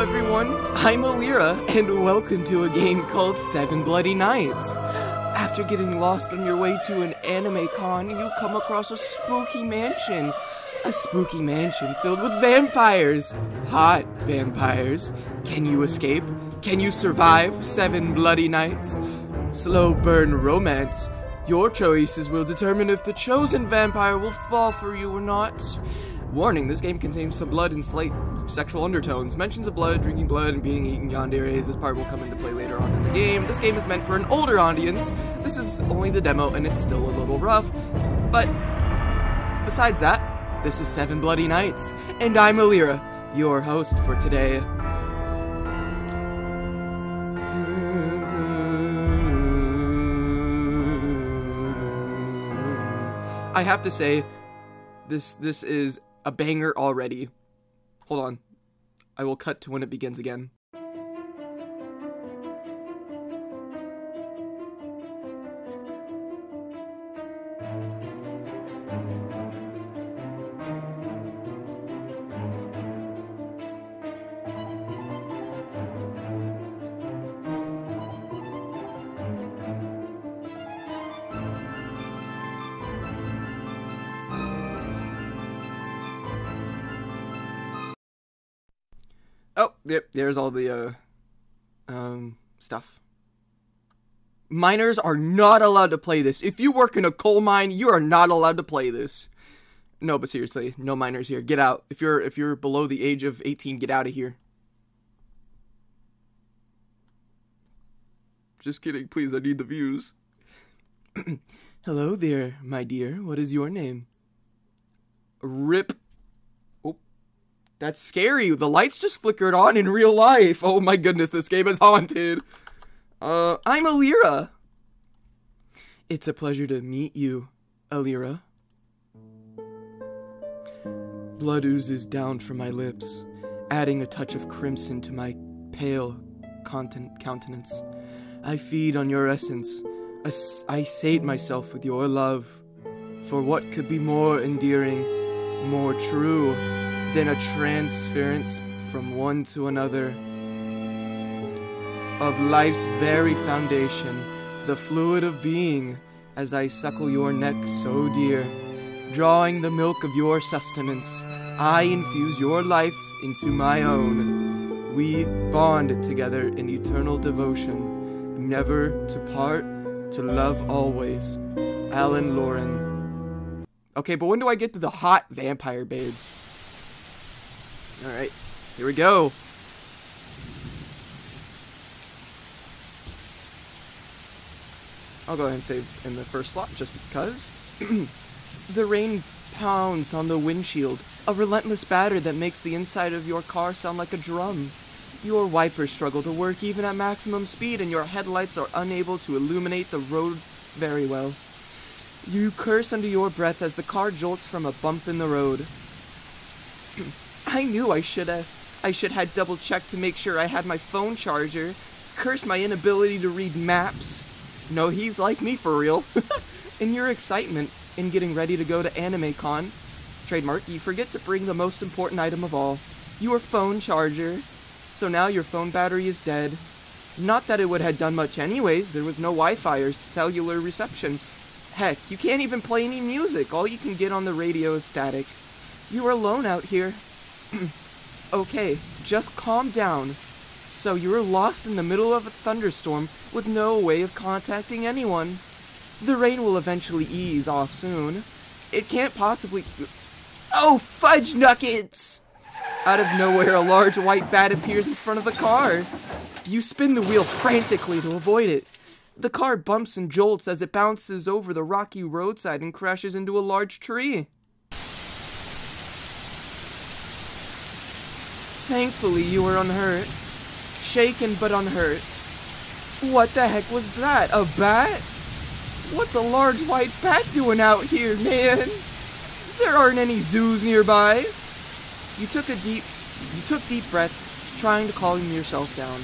everyone, I'm Alira, and welcome to a game called 7 Bloody Nights. After getting lost on your way to an anime con, you come across a spooky mansion. A spooky mansion filled with vampires. Hot vampires. Can you escape? Can you survive 7 Bloody Nights? Slow burn romance. Your choices will determine if the chosen vampire will fall for you or not. Warning, this game contains some blood and slight sexual undertones. Mentions of blood, drinking blood, and being eaten yanderes. This part will come into play later on in the game. This game is meant for an older audience. This is only the demo, and it's still a little rough. But besides that, this is 7 Bloody Nights, and I'm Alira, your host for today. I have to say, this is a banger already. Hold on. I will cut to when it begins again. Oh, there's all the, stuff. Minors are not allowed to play this. If you work in a coal mine, you are not allowed to play this. No, but seriously, no minors here. Get out. If you're below the age of 18, get out of here. Just kidding, please, I need the views. Hello there, my dear. What is your name? Rip. That's scary. The lights just flickered on in real life. Oh my goodness, this game is haunted. I'm Alira. It's a pleasure to meet you, Alira. Blood oozes down from my lips, adding a touch of crimson to my pale countenance. I feed on your essence. I sate myself with your love. For what could be more endearing, more true, than a transference from one to another of life's very foundation, the fluid of being, as I suckle your neck so dear, drawing the milk of your sustenance, I infuse your life into my own. We bond together in eternal devotion, never to part, to love always. Alan Loren. Okay, but when do I get to the hot vampire babes? Alright, here we go. I'll go ahead and save in the first slot, just because. The rain pounds on the windshield, a relentless batter that makes the inside of your car sound like a drum. Your wipers struggle to work even at maximum speed, and your headlights are unable to illuminate the road very well. You curse under your breath as the car jolts from a bump in the road. I knew I should have double-checked to make sure I had my phone charger. Curse my inability to read maps. No, he's like me for real. In your excitement in getting ready to go to Anime Con, trademark, you forget to bring the most important item of all, your phone charger. So now your phone battery is dead. Not that it would have done much anyways, there was no Wi-Fi or cellular reception. Heck, you can't even play any music, all you can get on the radio is static. You are alone out here. Okay, just calm down. So you were lost in the middle of a thunderstorm with no way of contacting anyone. The rain will eventually ease off soon. It can't possibly... Oh, fudge nuggets! Out of nowhere, a large white bat appears in front of the car. You spin the wheel frantically to avoid it. The car bumps and jolts as it bounces over the rocky roadside and crashes into a large tree. Thankfully, you were unhurt. Shaken but unhurt. What the heck was that? A bat? What's a large white bat doing out here, man? There aren't any zoos nearby. You took deep breaths, trying to calm yourself down.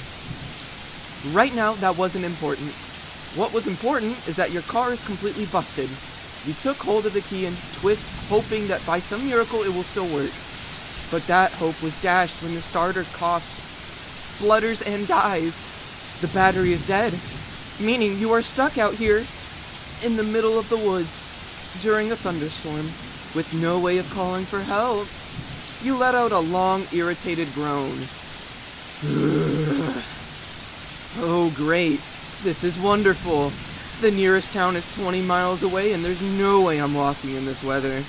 Right now, that wasn't important. What was important is that your car is completely busted. You took hold of the key and twist, hoping that by some miracle it will still work. But that hope was dashed when the starter coughs splutters and dies. The battery is dead, meaning you are stuck out here in the middle of the woods during a thunderstorm with no way of calling for help. You let out a long, irritated groan. Oh, great. This is wonderful. The nearest town is 20 miles away, and there's no way I'm walking in this weather.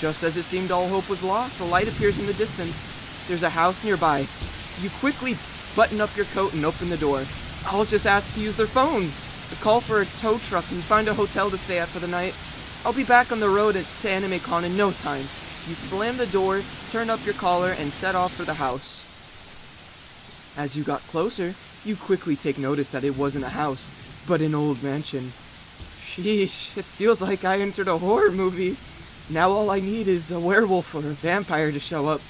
Just as it seemed all hope was lost, a light appears in the distance. There's a house nearby. You quickly button up your coat and open the door. I'll just ask to use their phone, call for a tow truck, and find a hotel to stay at for the night. I'll be back on the road to AnimeCon in no time. You slam the door, turn up your collar, and set off for the house. As you got closer, you quickly take notice that it wasn't a house, but an old mansion. Sheesh, it feels like I entered a horror movie. Now all I need is a werewolf or a vampire to show up.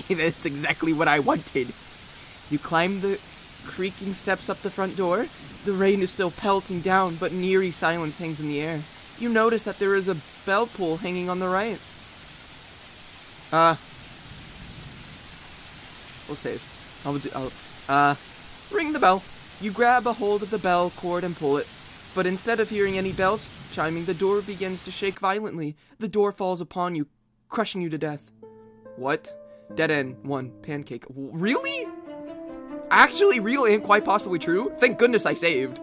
That's exactly what I wanted. You climb the creaking steps up the front door. The rain is still pelting down, but an eerie silence hangs in the air. You notice that there is a bell pull hanging on the right. We'll save. Ring the bell. You grab a hold of the bell cord and pull it. But instead of hearing any bells chiming, the door begins to shake violently. The door falls upon you, crushing you to death. What? Dead end 1. Pancake. Really? Actually real and quite possibly true? Thank goodness I saved.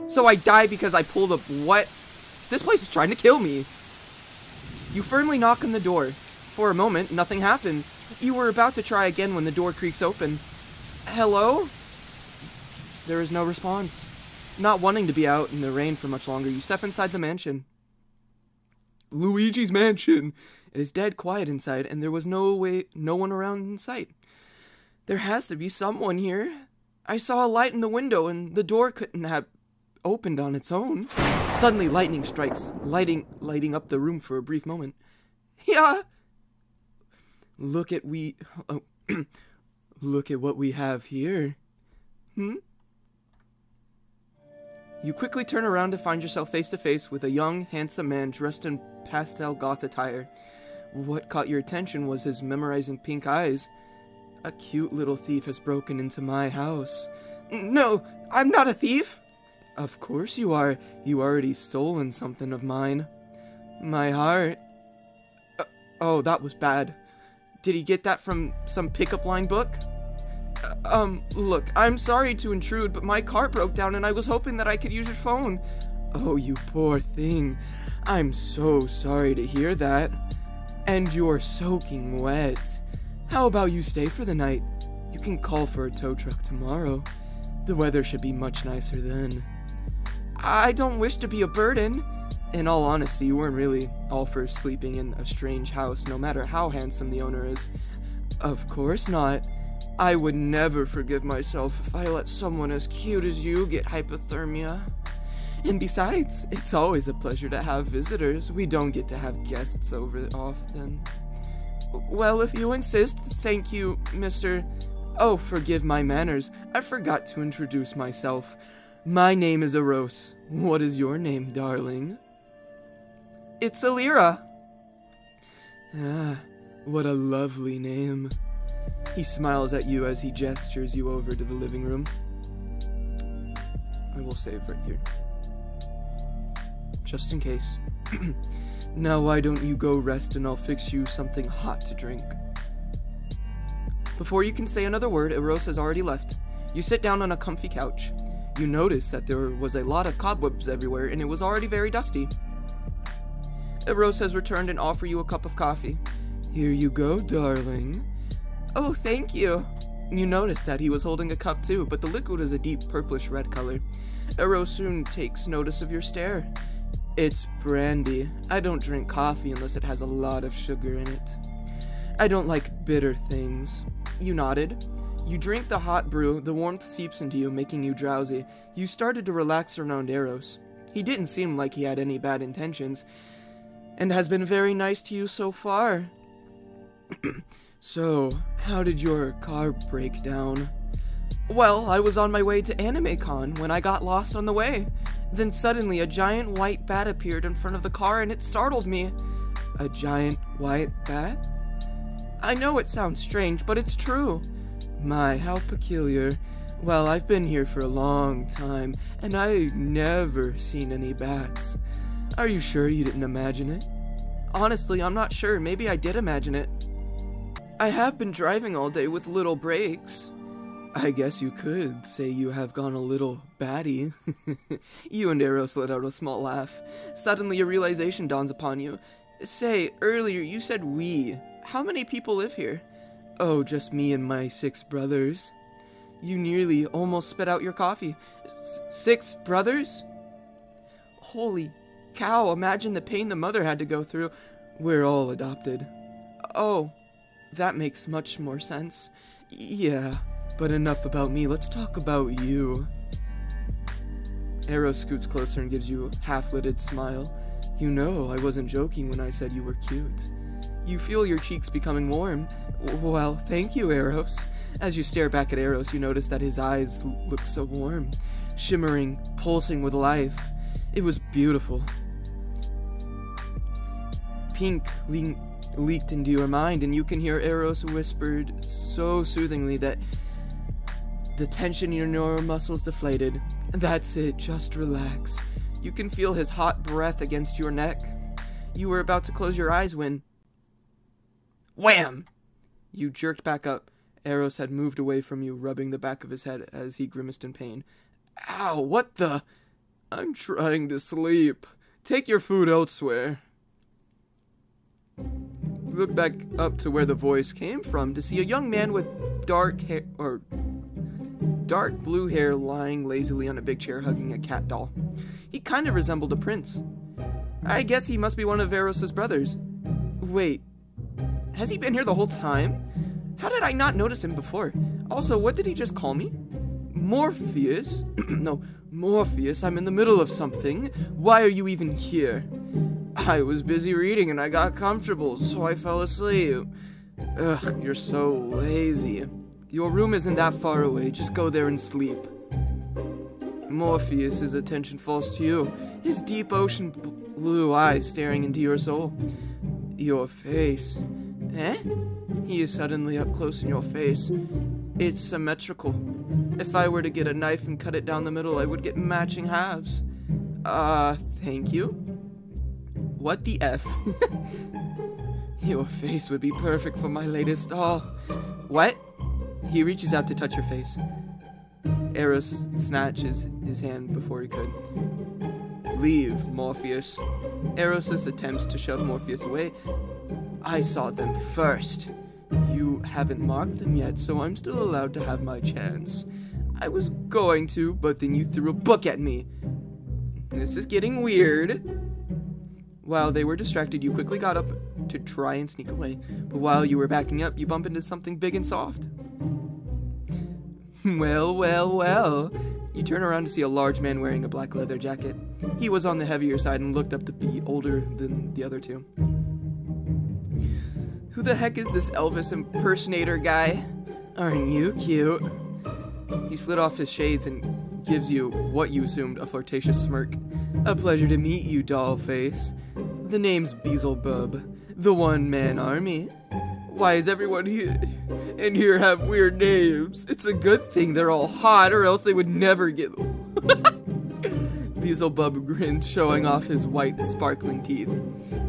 So I die because I pulled a... What? This place is trying to kill me. You firmly knock on the door. For a moment, nothing happens. You were about to try again when the door creaks open. Hello? There is no response. Not wanting to be out in the rain for much longer, you step inside the mansion. Luigi's mansion. It is dead quiet inside, and there was no one around in sight. There has to be someone here. I saw a light in the window, and the door couldn't have opened on its own. Suddenly, lightning strikes, lighting up the room for a brief moment. Yeah. Look at what we have here. You quickly turn around to find yourself face to face with a young, handsome man dressed in pastel goth attire. What caught your attention was his memorizing pink eyes. A cute little thief has broken into my house. No, I'm not a thief. Of course you are. You already stolen something of mine. My heart. Oh, that was bad. Did he get that from some pickup line book? Look, I'm sorry to intrude, but my car broke down and I was hoping that I could use your phone. Oh, you poor thing. I'm so sorry to hear that. And you're soaking wet. How about you stay for the night? You can call for a tow truck tomorrow. The weather should be much nicer then. I don't wish to be a burden. In all honesty, you weren't really all for sleeping in a strange house, no matter how handsome the owner is. Of course not. I would never forgive myself if I let someone as cute as you get hypothermia. And besides, it's always a pleasure to have visitors. We don't get to have guests over often. Well, if you insist, thank you, Mr. Oh, forgive my manners. I forgot to introduce myself. My name is Eros. What is your name, darling? It's Alira. Ah, what a lovely name. He smiles at you as he gestures you over to the living room. I will save right here. Just in case. Now why don't you go rest and I'll fix you something hot to drink. Before you can say another word, Eros has already left. You sit down on a comfy couch. You notice that there was a lot of cobwebs everywhere and it was already very dusty. Eros has returned and offered you a cup of coffee. Here you go, darling. Oh, thank you. You notice that he was holding a cup too, but the liquid is a deep purplish red color. Eros soon takes notice of your stare. It's brandy. I don't drink coffee unless it has a lot of sugar in it. I don't like bitter things. You nodded. You drink the hot brew, the warmth seeps into you, making you drowsy. You started to relax around Eros. He didn't seem like he had any bad intentions, and has been very nice to you so far. So, how did your car break down? Well, I was on my way to AnimeCon when I got lost on the way. Then suddenly a giant white bat appeared in front of the car and it startled me. A giant white bat? I know it sounds strange, but it's true. My, how peculiar. Well, I've been here for a long time, and I've never seen any bats. Are you sure you didn't imagine it? Honestly, I'm not sure. Maybe I did imagine it. I have been driving all day with little breaks. I guess you could say you have gone a little batty. You and Eros let out a small laugh. Suddenly a realization dawns upon you. Say, earlier you said we. How many people live here? Oh, just me and my 6 brothers. You nearly almost spit out your coffee. 6 brothers? Holy cow, imagine the pain the mother had to go through. We're all adopted. Oh, that makes much more sense. Yeah, but enough about me. Let's talk about you. Eros scoots closer and gives you a half-lidded smile. You know, I wasn't joking when I said you were cute. You feel your cheeks becoming warm. Well, thank you, Eros. As you stare back at Eros, you notice that his eyes look so warm, shimmering, pulsing with life. It was beautiful. Pink leaked into your mind, and you can hear Eros whispered so soothingly that the tension in your muscles deflated. That's it, just relax. You can feel his hot breath against your neck. You were about to close your eyes when... Wham! You jerked back up. Eros had moved away from you, rubbing the back of his head as he grimaced in pain. Ow, what the... I'm trying to sleep. Take your food elsewhere. Look back up to where the voice came from to see a young man with dark blue hair lying lazily on a big chair hugging a cat doll. He kind of resembled a prince. I guess he must be one of Eros's brothers. Wait, has he been here the whole time? How did I not notice him before? Also, what did he just call me? Morpheus? No, Morpheus, I'm in the middle of something. Why are you even here? I was busy reading and I got comfortable, so I fell asleep. Ugh, you're so lazy. Your room isn't that far away, just go there and sleep. Morpheus' attention falls to you, his deep ocean blue eyes staring into your soul. Your face. Eh? He is suddenly up close in your face. It's symmetrical. If I were to get a knife and cut it down the middle, I would get matching halves. Thank you? What the F? Your face would be perfect for my latest doll. What? He reaches out to touch your face. Eros snatches his hand before he could. Leave, Morpheus. Eros attempts to shove Morpheus away. I saw them first. You haven't marked them yet, so I'm still allowed to have my chance. I was going to, but then you threw a book at me. This is getting weird. While they were distracted, you quickly got up to try and sneak away. But while you were backing up, you bump into something big and soft. Well, well, well. You turn around to see a large man wearing a black leather jacket. He was on the heavier side and looked up to be older than the other two. Who the heck is this Elvis impersonator guy? Aren't you cute? He slid off his shades and gives you what you assumed a flirtatious smirk. A pleasure to meet you, dollface. The name's Beelzebub, the one-man army. Why is everyone in here have weird names? It's a good thing they're all hot, or else they would never get... Beelzebub grinned, showing off his white, sparkling teeth.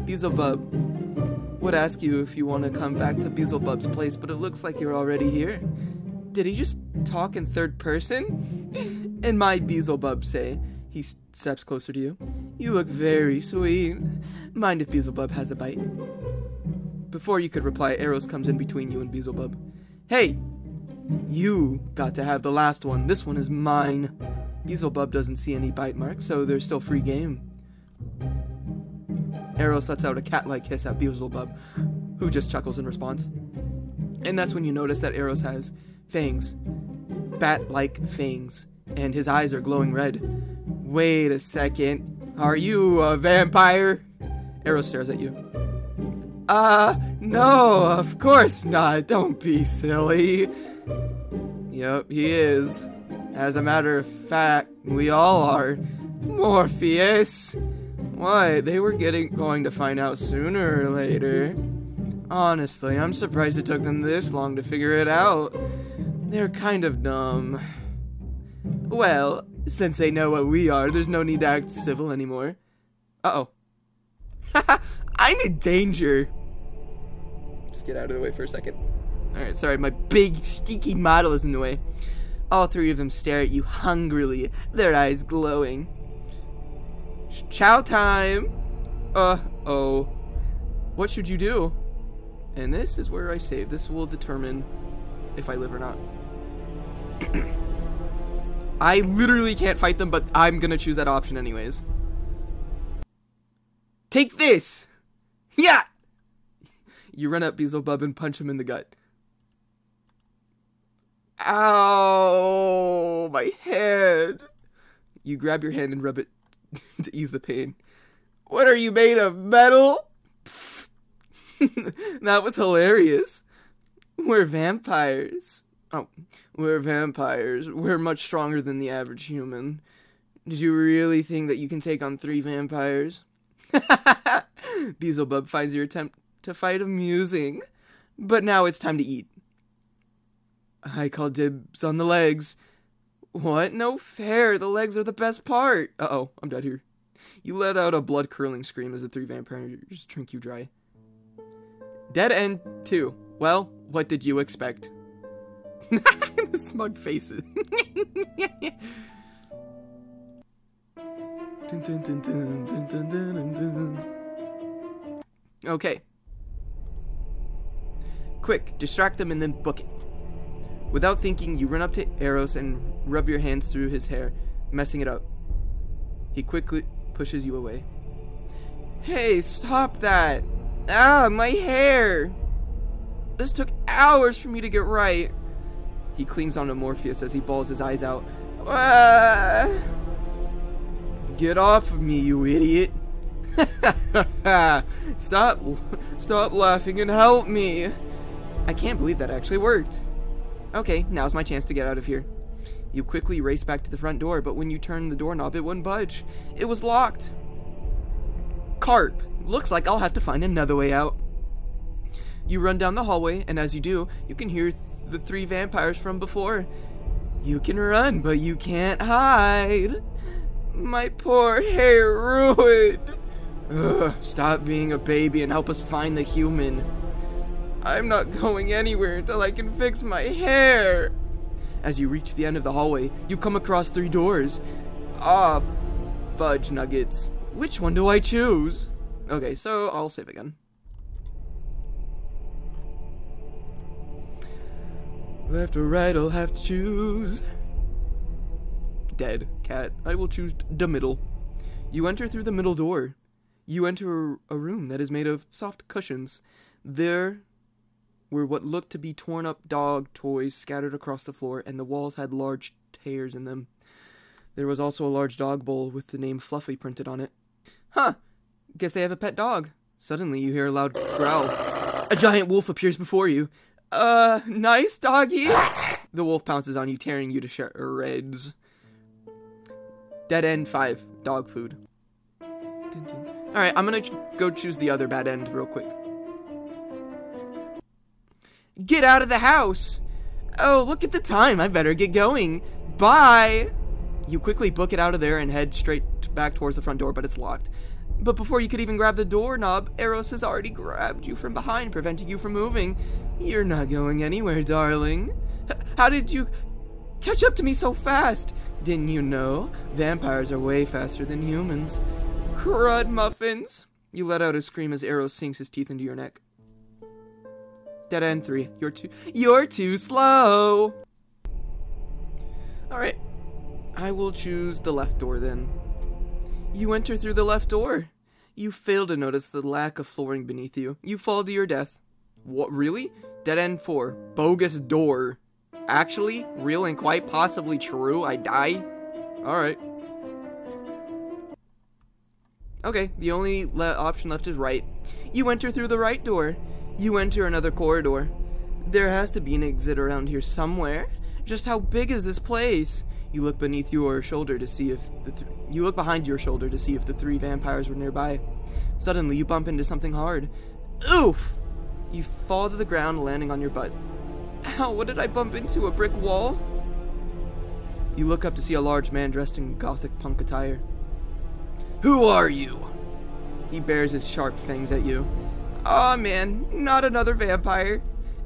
Beelzebub would ask you if you want to come back to Beelzebub's place, but it looks like you're already here. Did he just talk in third person? And my Beelzebub say... He steps closer to you. You look very sweet. Mind if Beelzebub has a bite? Before you could reply, Eros comes in between you and Beelzebub. Hey! You got to have the last one. This one is mine. Beelzebub doesn't see any bite marks, so there's still free game. Eros lets out a cat-like hiss at Beelzebub, who just chuckles in response. And that's when you notice that Eros has fangs. Bat-like fangs. And his eyes are glowing red. Wait a second. Are you a vampire? Eros stares at you. No, of course not. Don't be silly. Yep, he is. As a matter of fact, we all are. Morpheus. Why, they were going to find out sooner or later. Honestly, I'm surprised it took them this long to figure it out. They're kind of dumb. Well, since they know what we are, there's no need to act civil anymore. Uh-oh. I'm in danger. Just get out of the way for a second. Alright, sorry, my big, stinky model is in the way. All three of them stare at you hungrily, their eyes glowing. Chow time! Uh-oh. What should you do? And this is where I save. This will determine if I live or not. I literally can't fight them, but I'm gonna choose that option anyways. Take this! Yeah! You run up Beelzebub and punch him in the gut. Ow! My head! You grab your hand and rub it to ease the pain. What are you made of, metal? That was hilarious. We're vampires. Oh, we're vampires. We're much stronger than the average human. Did you really think that you can take on 3 vampires? Beelzebub finds your attempt to fight amusing. But now it's time to eat. I call dibs on the legs. What? No fair. The legs are the best part. Uh-oh, I'm dead here. You let out a blood-curdling scream as the 3 vampires drink you dry. Dead End 2. Well, what did you expect? The smug faces. Okay. Quick, distract them and then book it. Without thinking, you run up to Eros and rub your hands through his hair, messing it up. He quickly pushes you away. Hey, stop that! Ah, my hair! This took hours for me to get right. He clings onto Morpheus as he bawls his eyes out. Ah! Get off of me, you idiot! Stop laughing and help me! I can't believe that actually worked. Okay, now's my chance to get out of here. You quickly race back to the front door, but when you turn the doorknob, it wouldn't budge. It was locked. Carp. Looks like I'll have to find another way out. You run down the hallway, and as you do, you can hear the 3 vampires from before. You can run, but you can't hide. My poor hair ruined. Ugh, stop being a baby and help us find the human. I'm not going anywhere until I can fix my hair. As you reach the end of the hallway, you come across 3 doors. Ah, fudge nuggets. Which one do I choose? Okay, so I'll save again. Left or right, I'll have to choose. Dead cat. I will choose the middle. You enter through the middle door. You enter a room that is made of soft cushions. There were what looked to be torn up dog toys scattered across the floor, and the walls had large tears in them. There was also a large dog bowl with the name Fluffy printed on it. Huh, guess they have a pet dog. Suddenly you hear a loud growl. A giant wolf appears before you. Nice doggy. The wolf pounces on you, tearing you to shreds. Dead End 5, dog food. Alright, I'm gonna go choose the other bad end real quick. Get out of the house! Oh, look at the time. I better get going. Bye! You quickly book it out of there and head straight back towards the front door, but it's locked. But before you could even grab the doorknob, Eros has already grabbed you from behind, preventing you from moving. You're not going anywhere, darling. How did you catch up to me so fast? Didn't you know? Vampires are way faster than humans. Crud muffins! You let out a scream as Eros sinks his teeth into your neck. Dead End 3. You're too slow! Alright. I will choose the left door then. You enter through the left door. You fail to notice the lack of flooring beneath you. You fall to your death. What, really? Dead End 4. Bogus door. Actually, real and quite possibly true. I die? Alright. Okay, the only option left is right. You enter through the right door. You enter another corridor. There has to be an exit around here somewhere. Just how big is this place? You look beneath your shoulder to see if you look behind your shoulder to see if the 3 vampires were nearby. Suddenly, you bump into something hard. Oof! You fall to the ground, landing on your butt. Ow, what did I bump into? A brick wall? You look up to see a large man dressed in gothic punk attire. Who are you? He bares his sharp fangs at you. Aw, man, not another vampire.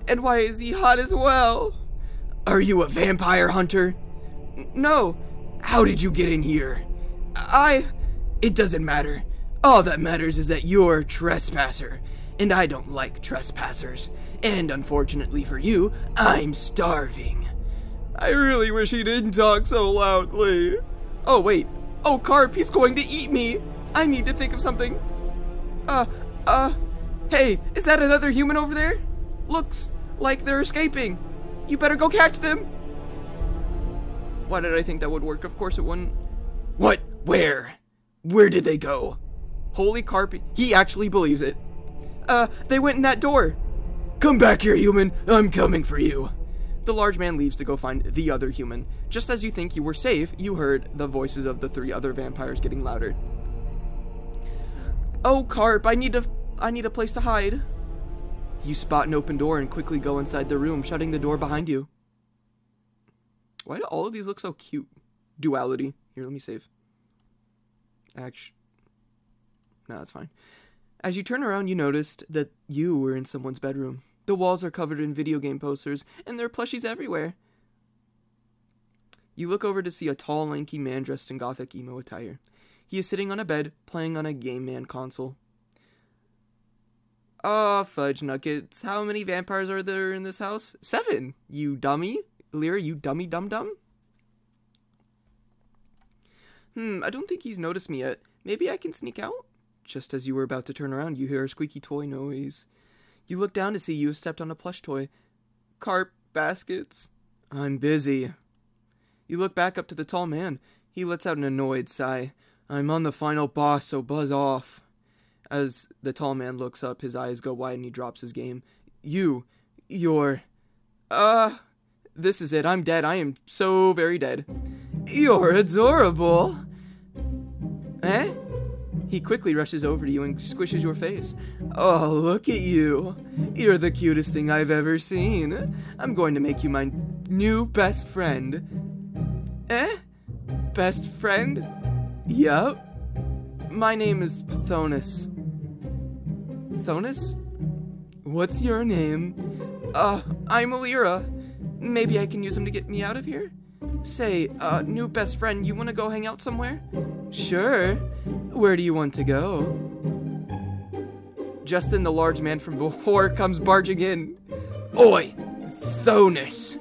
And why is he hot as well? Are you a vampire hunter? No. How did you get in here? It doesn't matter. All that matters is that you're a trespasser. And I don't like trespassers. And unfortunately for you, I'm starving. I really wish he didn't talk so loudly. Oh, wait. Oh, Carp, he's going to eat me. I need to think of something. Hey, is that another human over there? Looks like they're escaping. You better go catch them. Why did I think that would work? Of course it wouldn't. What? Where? Where did they go? Holy Carp, he actually believes it. They went in that door. Come back here, human. I'm coming for you. The large man leaves to go find the other human. Just as you think you were safe, you heard the voices of the 3 other vampires getting louder. Oh, Carp, I need a place to hide. You spot an open door and quickly go inside the room, shutting the door behind you. Why do all of these look so cute? Duality. Here, let me save. No, that's fine. As you turn around, you noticed that you were in someone's bedroom. The walls are covered in video game posters, and there are plushies everywhere. You look over to see a tall, lanky man dressed in gothic emo attire. He is sitting on a bed, playing on a Game Man console. Oh, fudge nuggets. How many vampires are there in this house? 7, you dummy. Lyra, you dummy dum-dum. I don't think he's noticed me yet. Maybe I can sneak out? Just as you were about to turn around, you hear a squeaky toy noise. You look down to see you have stepped on a plush toy. Carp baskets. I'm busy. You look back up to the tall man. He lets out an annoyed sigh. I'm on the final boss, so buzz off. As the tall man looks up, his eyes go wide and he drops his game. You're... This is it. I'm dead. I am so very dead. You're adorable. Eh? He quickly rushes over to you and squishes your face. Oh, look at you. You're the cutest thing I've ever seen. I'm going to make you my new best friend. Eh? Best friend? Yup. My name is Pthonus. Pthonus? What's your name? I'm Lyra. Maybe I can use him to get me out of here? Say, new best friend, you want to go hang out somewhere? Sure. Where do you want to go? Just then the large man from before comes barging in. Oi, Pthonus.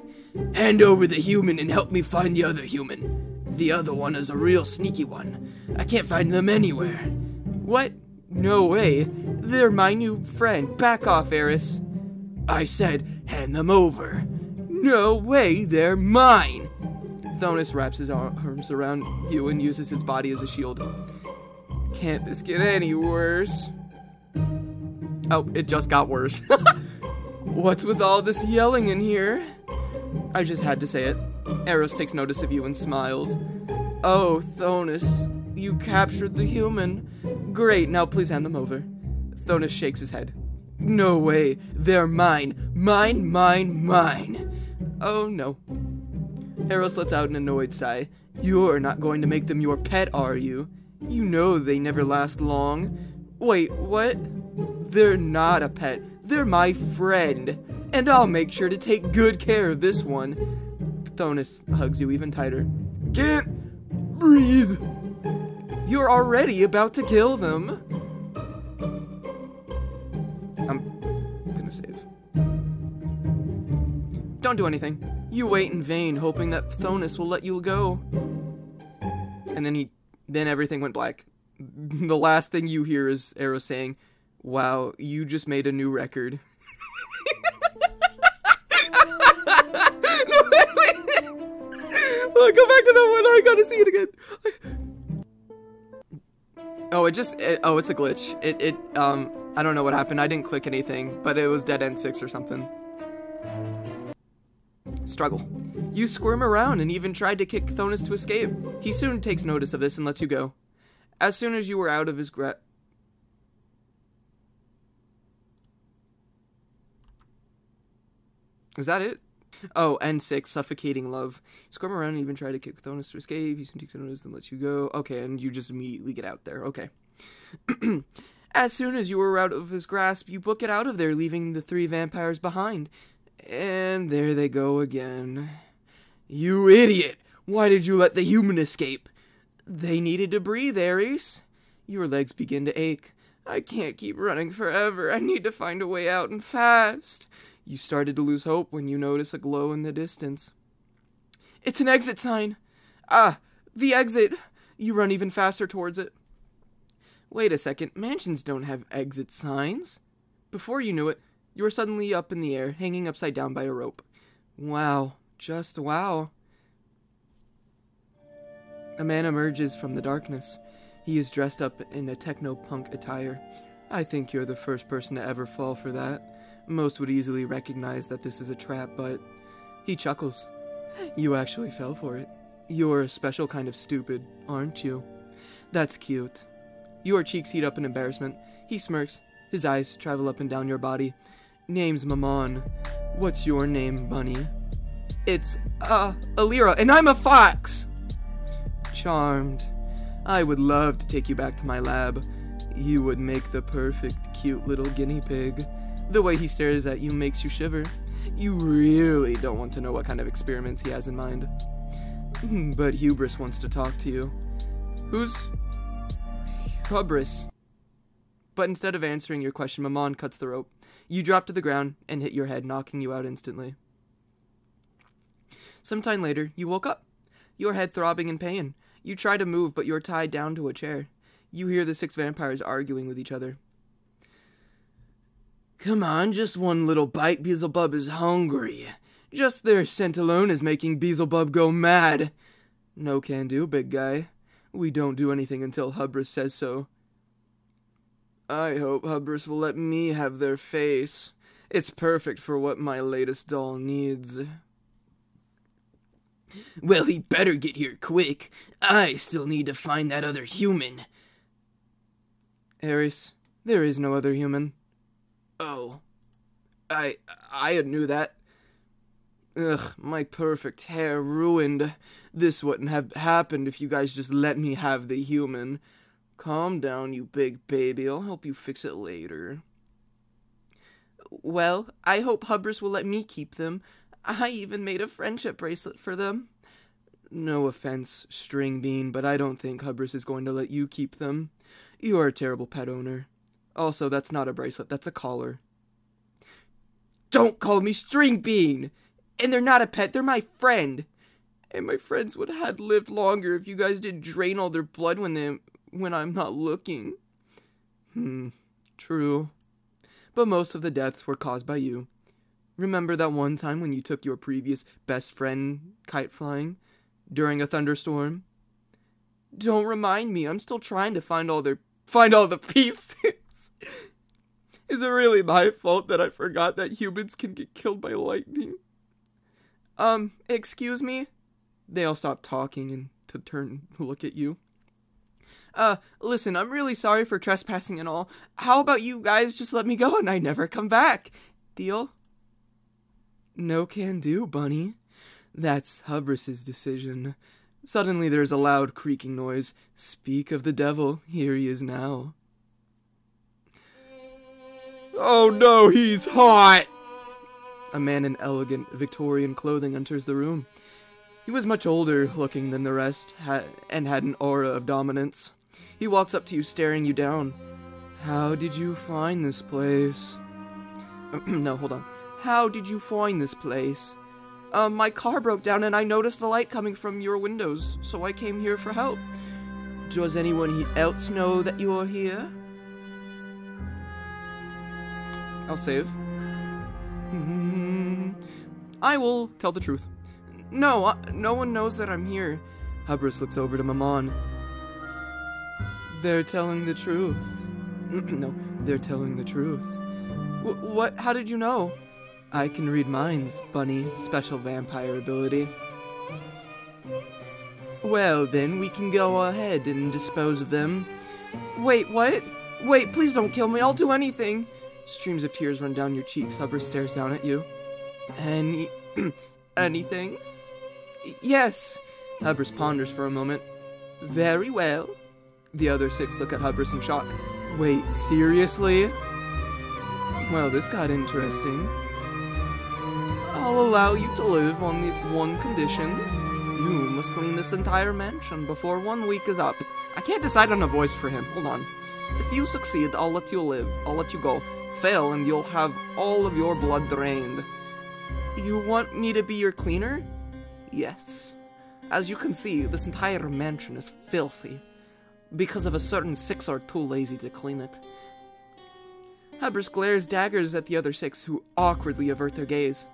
Hand over the human and help me find the other human. The other one is a real sneaky one. I can't find them anywhere. What? No way. They're my new friend. Back off, Eris. I said, hand them over. No way, they're mine. Pthonus wraps his arms around you and uses his body as a shield. Can't this get any worse? Oh, it just got worse. What's with all this yelling in here? I just had to say it. Eros takes notice of you and smiles. Oh, Pthonus, you captured the human. Great, now please hand them over. Pthonus shakes his head. No way, they're mine. Mine, mine, mine. Oh no. Eros lets out an annoyed sigh. You're not going to make them your pet, are you? You know they never last long. Wait, what? They're not a pet. They're my friend. And I'll make sure to take good care of this one. Pthonus hugs you even tighter. Can't breathe. You're already about to kill them. I'm gonna save. Don't do anything. You wait in vain, hoping that Pthonus will let you go. And then everything went black. The last thing you hear is Eros saying, wow, you just made a new record. No, wait. Oh, go back to that one. I gotta see it again. Oh, it's a glitch. I don't know what happened. I didn't click anything, but it was dead end 6 or something. Struggle. You squirm around and even tried to kick Pthonus to escape. He soon takes notice of this and lets you go. As soon as you were out of his Is that it? Oh, and 6, suffocating love. You squirm around and even try to kick Thonis to escape. He soon takes a notice, then lets you go. Okay, and you just immediately get out there. Okay. As soon as you were out of his grasp, you book it out of there, leaving the 3 vampires behind. And there they go again. You idiot! Why did you let the human escape? They needed to breathe, Ares. Your legs begin to ache. I can't keep running forever. I need to find a way out and fast. You started to lose hope when you notice a glow in the distance. It's an exit sign. Ah, the exit. You run even faster towards it. Wait a second, mansions don't have exit signs. Before you knew it, you were suddenly up in the air, hanging upside down by a rope. Wow, just wow. A man emerges from the darkness. He is dressed up in a techno-punk attire. I think you're the first person to ever fall for that. Most would easily recognize that this is a trap, but he chuckles. You actually fell for it. You're a special kind of stupid, aren't you? That's cute. Your cheeks heat up in embarrassment. He smirks. His eyes travel up and down your body. Name's Mammon. What's your name, bunny? It's, Alira, and I'm a fox! Charmed. I would love to take you back to my lab. You would make the perfect, cute little guinea pig. The way he stares at you makes you shiver. You really don't want to know what kind of experiments he has in mind. But Hubris wants to talk to you. Who's Hubris? But instead of answering your question, Mammon cuts the rope. You drop to the ground and hit your head, knocking you out instantly. Sometime later, you woke up, your head throbbing in pain. You try to move, but you're tied down to a chair. You hear the 6 vampires arguing with each other. Come on, just one little bite. Beelzebub is hungry. Just their scent alone is making Beelzebub go mad. No can do, big guy. We don't do anything until Hubris says so. I hope Hubris will let me have their face. It's perfect for what my latest doll needs. Well, he better get here quick. I still need to find that other human. Ares, there is no other human. Oh. I knew that. Ugh, my perfect hair ruined. This wouldn't have happened if you guys just let me have the human. Calm down, you big baby. I'll help you fix it later. Well, I hope Hubris will let me keep them. I even made a friendship bracelet for them. No offense, String Bean, but I don't think Hubris is going to let you keep them. You're a terrible pet owner. Also, that's not a bracelet, that's a collar. Don't call me String Bean! And they're not a pet, they're my friend. And my friends would have lived longer if you guys didn't drain all their blood when I'm not looking. True. But most of the deaths were caused by you. Remember that one time when you took your previous best friend kite flying during a thunderstorm? Don't remind me, I'm still trying to find all the pieces. Is it really my fault that I forgot that humans can get killed by lightning? Excuse me? They all stop talking and to turn to look at you. Listen, I'm really sorry for trespassing and all. How about you guys just let me go and I never come back? Deal? No can do, bunny. That's Hubris's decision. Suddenly there's a loud creaking noise. Speak of the devil, here he is now. Oh no, he's hot! A man in elegant Victorian clothing enters the room. He was much older looking than the rest, and had an aura of dominance. He walks up to you, staring you down. How did you find this place? No, hold on. How did you find this place? My car broke down and I noticed the light coming from your windows, so I came here for help. Does anyone else know that you are here? I'll save. I will tell the truth. No, no one knows that I'm here. Hubris looks over to Mammon. They're telling the truth. No, they're telling the truth. What? How did you know? I can read minds, bunny. Special vampire ability. Well, then, we can go ahead and dispose of them. Wait, what? Wait, please don't kill me. I'll do anything. Streams of tears run down your cheeks. Hubris stares down at you. Anything? Yes. Hubris ponders for a moment. Very well. The other 6 look at Hubris in shock. Wait, seriously? Well, this got interesting. I'll allow you to live on the one condition. You must clean this entire mansion before 1 week is up. I can't decide on a voice for him. Hold on. If you succeed, I'll let you live. I'll let you go. Fail, and you'll have all of your blood drained. You want me to be your cleaner? Yes. As you can see, this entire mansion is filthy, because of a certain 6 are too lazy to clean it. Hubris glares daggers at the other 6, who awkwardly avert their gaze.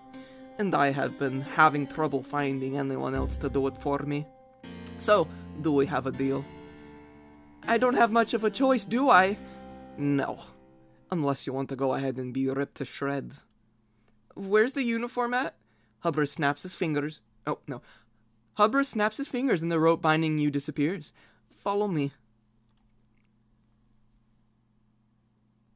And I have been having trouble finding anyone else to do it for me. So, do we have a deal? I don't have much of a choice, do I? No. Unless you want to go ahead and be ripped to shreds. Where's the uniform at? Hubris snaps his fingers. Oh, no. Hubris snaps his fingers and the rope binding you disappears. Follow me.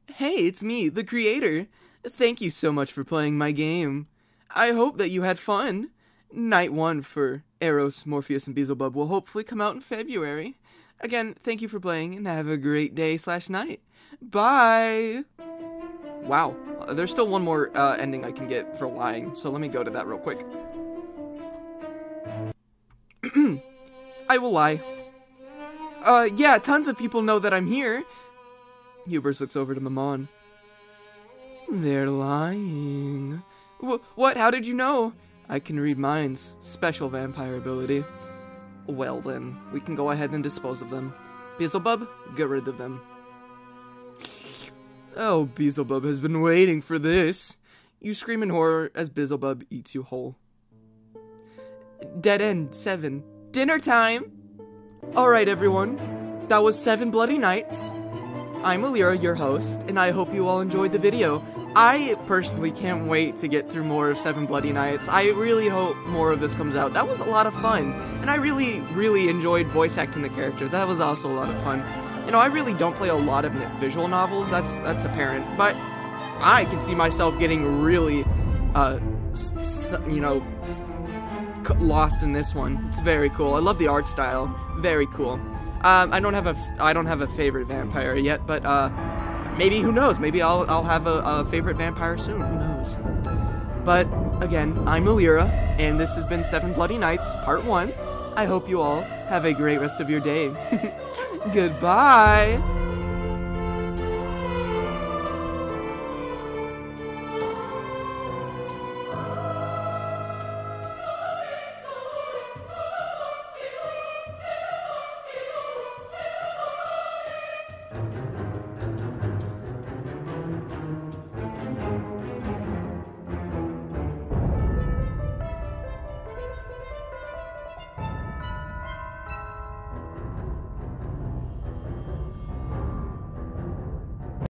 Hey, it's me, the creator. Thank you so much for playing my game. I hope that you had fun. Night 1 for Eros, Morpheus, and Beelzebub will hopefully come out in February. Again, thank you for playing, and have a great day/night. Bye! Wow, there's still one more ending I can get for lying, so let me go to that real quick. I will lie. Yeah, tons of people know that I'm here. Hubris looks over to Mammon. They're lying. What? How did you know? I can read minds. Special vampire ability. Well then, we can go ahead and dispose of them. Beelzebub, get rid of them. Oh, Beelzebub has been waiting for this. You scream in horror as Beelzebub eats you whole. Dead end 7. Dinner time! Alright everyone, that was 7 Bloody Nights. I'm Alira, your host, and I hope you all enjoyed the video. I personally can't wait to get through more of 7 Bloody Nights. I really hope more of this comes out. That was a lot of fun, and I really, really enjoyed voice acting the characters. That was also a lot of fun. You know, I really don't play a lot of visual novels, that's apparent, but I can see myself getting really, you know, lost in this one. It's very cool. I love the art style. Very cool. I don't have a favorite vampire yet, but maybe, who knows? Maybe I'll have a favorite vampire soon. Who knows? But again, I'm Alira, and this has been 7 Bloody Nights Part 1. I hope you all have a great rest of your day. Goodbye.